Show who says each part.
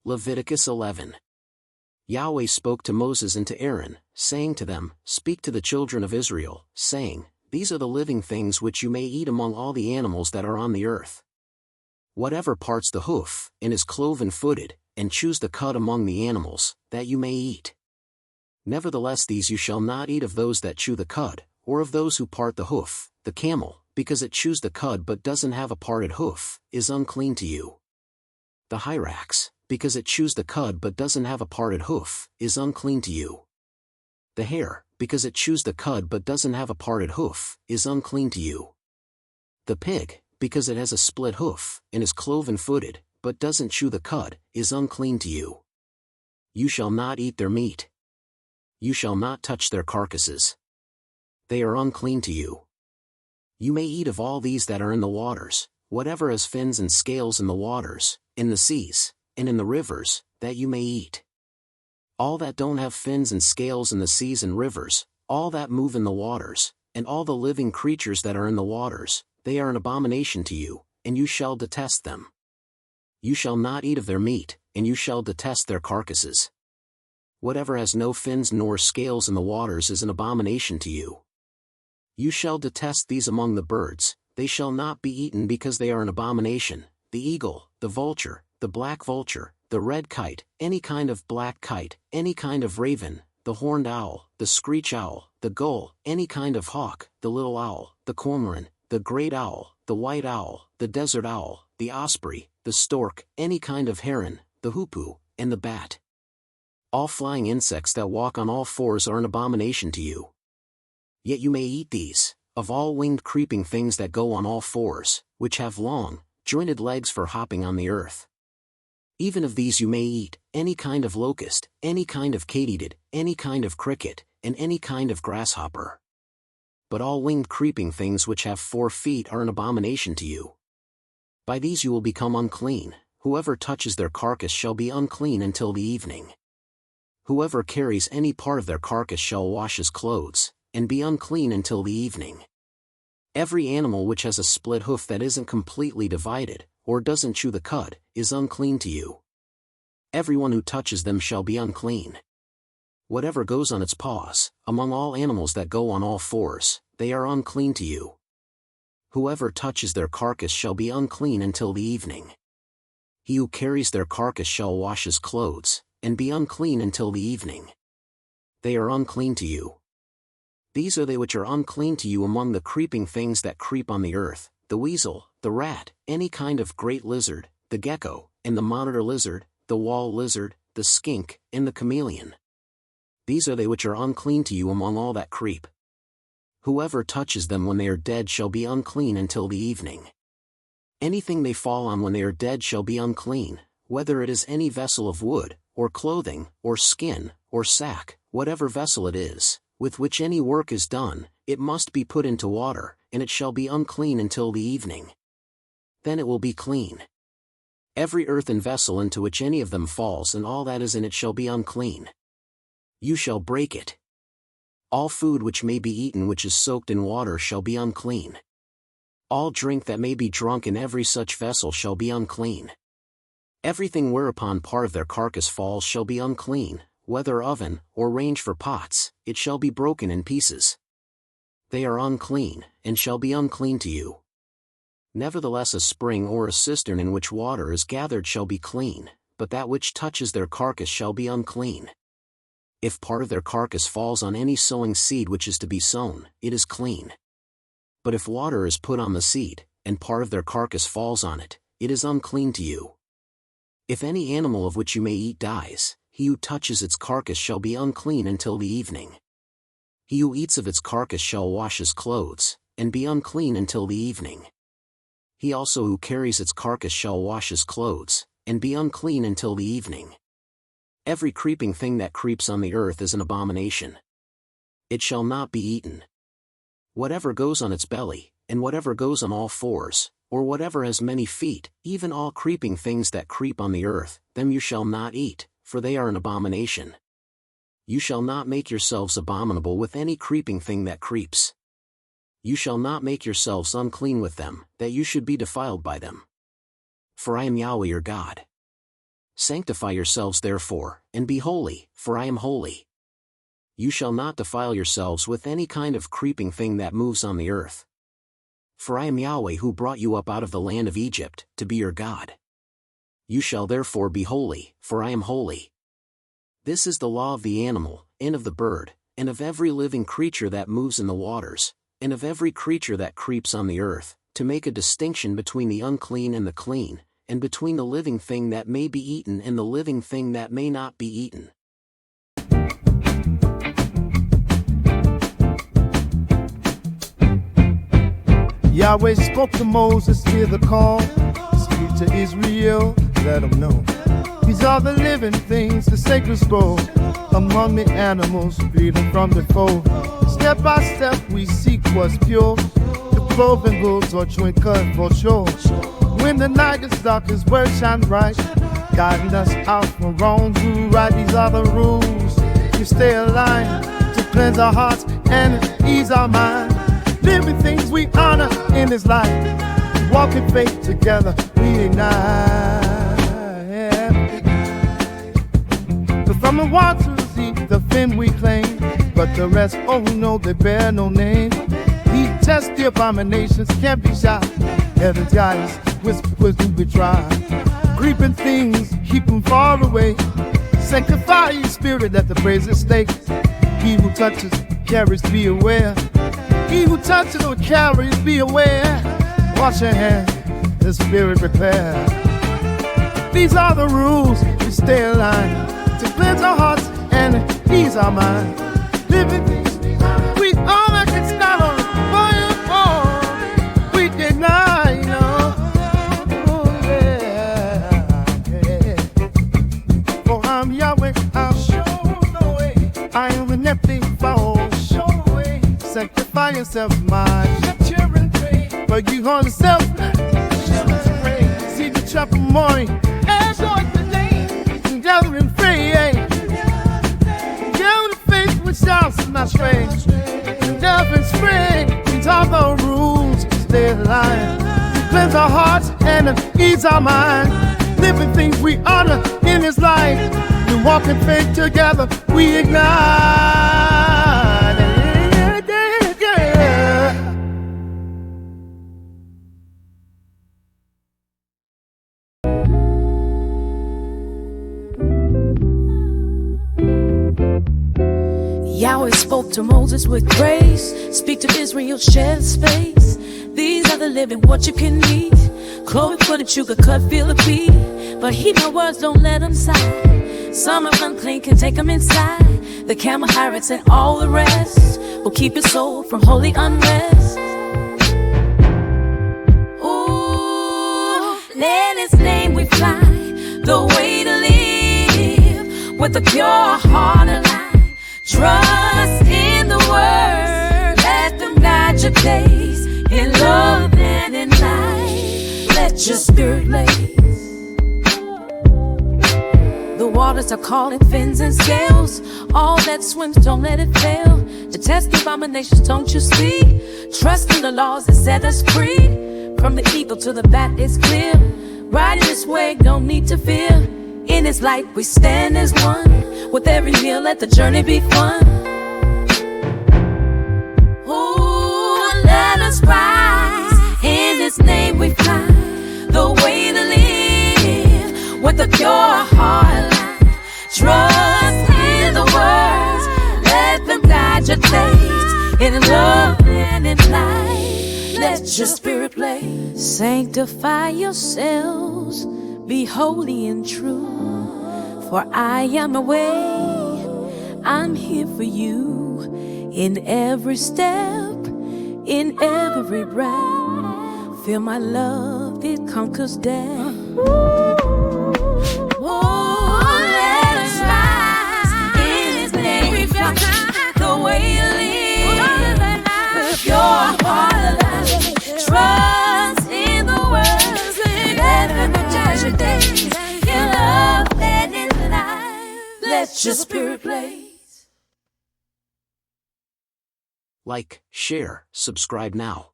Speaker 1: Leviticus 11. Yahweh spoke to Moses and to Aaron, saying to them, Speak to the children of Israel, saying, These are the living things which you may eat among all the animals that are on the earth. Whatever parts the hoof, and is cloven-footed, and chews the cud among the animals, that you may eat. Nevertheless these you shall not eat of those that chew the cud, or of those who part the hoof. The camel, because it chews the cud but doesn't have a parted hoof, is unclean to you. The hyrax, because it chews the cud but doesn't have a parted hoof, is unclean to you. The hare, because it chews the cud but doesn't have a parted hoof, is unclean to you. The pig, because it has a split hoof, and is cloven-footed, but doesn't chew the cud, is unclean to you. You shall not eat their meat. You shall not touch their carcasses. They are unclean to you. You may eat of all these that are in the waters, whatever has fins and scales in the waters, in the seas, and in the rivers, that you may eat. All that don't have fins and scales in the seas and rivers, all that move in the waters, and all the living creatures that are in the waters, they are an abomination to you, and you shall detest them. You shall not eat of their meat, and you shall detest their carcasses. Whatever has no fins nor scales in the waters is an abomination to you. You shall detest these among the birds, they shall not be eaten because they are an abomination: the eagle, the vulture, the black vulture, the red kite, any kind of black kite, any kind of raven, the horned owl, the screech owl, the gull, any kind of hawk, the little owl, the cormorant, the great owl, the white owl, the desert owl, the osprey, the stork, any kind of heron, the hoopoe, and the bat. All flying insects that walk on all fours are an abomination to you. Yet you may eat these, of all winged creeping things that go on all fours, which have long, jointed legs for hopping on the earth. Even of these you may eat, any kind of locust, any kind of katydid, any kind of cricket, and any kind of grasshopper. But all winged creeping things which have 4 feet are an abomination to you. By these you will become unclean. Whoever touches their carcass shall be unclean until the evening. Whoever carries any part of their carcass shall wash his clothes, and be unclean until the evening. Every animal which has a split hoof that isn't completely divided, or doesn't chew the cud, is unclean to you. Everyone who touches them shall be unclean. Whatever goes on its paws, among all animals that go on all fours, they are unclean to you. Whoever touches their carcass shall be unclean until the evening. He who carries their carcass shall wash his clothes, and be unclean until the evening. They are unclean to you. These are they which are unclean to you among the creeping things that creep on the earth: the weasel, the rat, any kind of great lizard, the gecko, and the monitor lizard, the wall lizard, the skink, and the chameleon. These are they which are unclean to you among all that creep. Whoever touches them when they are dead shall be unclean until the evening. Anything they fall on when they are dead shall be unclean, whether it is any vessel of wood, or clothing, or skin, or sack, whatever vessel it is, with which any work is done, it must be put into water, and it shall be unclean until the evening. Then it will be clean. Every earthen vessel into which any of them falls and all that is in it shall be unclean. You shall break it. All food which may be eaten which is soaked in water shall be unclean. All drink that may be drunk in every such vessel shall be unclean. Everything whereupon part of their carcass falls shall be unclean, whether oven, or range for pots, it shall be broken in pieces. They are unclean, and shall be unclean to you. Nevertheless a spring or a cistern in which water is gathered shall be clean, but that which touches their carcass shall be unclean. If part of their carcass falls on any sowing seed which is to be sown, it is clean. But if water is put on the seed, and part of their carcass falls on it, it is unclean to you. If any animal of which you may eat dies, he who touches its carcass shall be unclean until the evening. He who eats of its carcass shall wash his clothes, and be unclean until the evening. He also who carries its carcass shall wash his clothes, and be unclean until the evening. Every creeping thing that creeps on the earth is an abomination. It shall not be eaten. Whatever goes on its belly, and whatever goes on all fours, or whatever has many feet, even all creeping things that creep on the earth, them you shall not eat, for they are an abomination. You shall not make yourselves abominable with any creeping thing that creeps. You shall not make yourselves unclean with them, that you should be defiled by them. For I am Yahweh your God. Sanctify yourselves therefore, and be holy, for I am holy. You shall not defile yourselves with any kind of creeping thing that moves on the earth. For I am Yahweh who brought you up out of the land of Egypt, to be your God. You shall therefore be holy, for I am holy. This is the law of the animal, and of the bird, and of every living creature that moves in the waters, and of every creature that creeps on the earth, to make a distinction between the unclean and the clean, and between the living thing that may be eaten and the living thing that may not be eaten.
Speaker 2: Yahweh spoke to Moses, hear the call. Speak to Israel, let them know. These are the living things, the sacred scroll. Among the animals, freedom from the foe. Step by step we seek what's pure. The cloven hooves or joint cut for sure. When the night is dark, his word shine bright, guiding us out from wrong to right. These are the rules to stay aligned, to cleanse our hearts and ease our mind. Living things we honor in this life, walk in faith together, we ignite. But from the waters deep, the fin we claim, but the rest, oh no, they bear no name. We test the abominations, can't be shy. Heaven's guidance, whispers do we try. Creeping things, keep them far away. Sanctify your spirit at the praises stake. He who touches carries, be aware. He who touches or carries, be aware. Wash your hands, the spirit prepare. These are the rules, we stay aligned, to cleanse our hearts and ease our mind. Living things we honor, it's not on fire, oh, we deny, you know. Oh, yeah. For I'm Yahweh, I'll show the way. I am an empty foe. Sanctify yourself, my children pray. For you on yourself, children pray. See the trap of morning, and join the day. Together and pray. Together the faith which shouts not stray. Together and spray. These are the rules, stay alive. Cleanse our hearts and ease our mind. Living things we honor in this life. We walk in faith together, we ignite.
Speaker 3: Yahweh spoke to Moses with grace. Speak to Israel, share the space. These are the living, what you can eat. Cloven footed, you could cut, feel the beat. But heed my words, don't let them sigh. Some are unclean, can take them inside. The camel pirates and all the rest will keep your soul from holy unrest. Ooh, let his name we fly. The way to live with a pure heart alive. Trust in the word, let them guide your days. In love and in light, let your spirit blaze. The waters are calling fins and scales. All that swims, don't let it fail. To test the abominations, don't you speak. Trust in the laws that set us free. From the evil to the bad, it's clear. Right in this way, don't need to fear. In his light, we stand as one. With every meal, let the journey be fun. Ooh, let us rise. In his name we fly. The way to live with a pure heart. Trust in the words, let them guide your days. In love and in light, let your spirit play. Sanctify yourselves, be holy and true. For I am away, I'm here for you. In every step, in every breath, feel my love, it conquers death. Oh, let us rise. In his name we fly. The way you live, with your heart alive. Trust in the words, let them judge your days. In love and in life, let your spirit blaze.
Speaker 1: Like, share, subscribe now.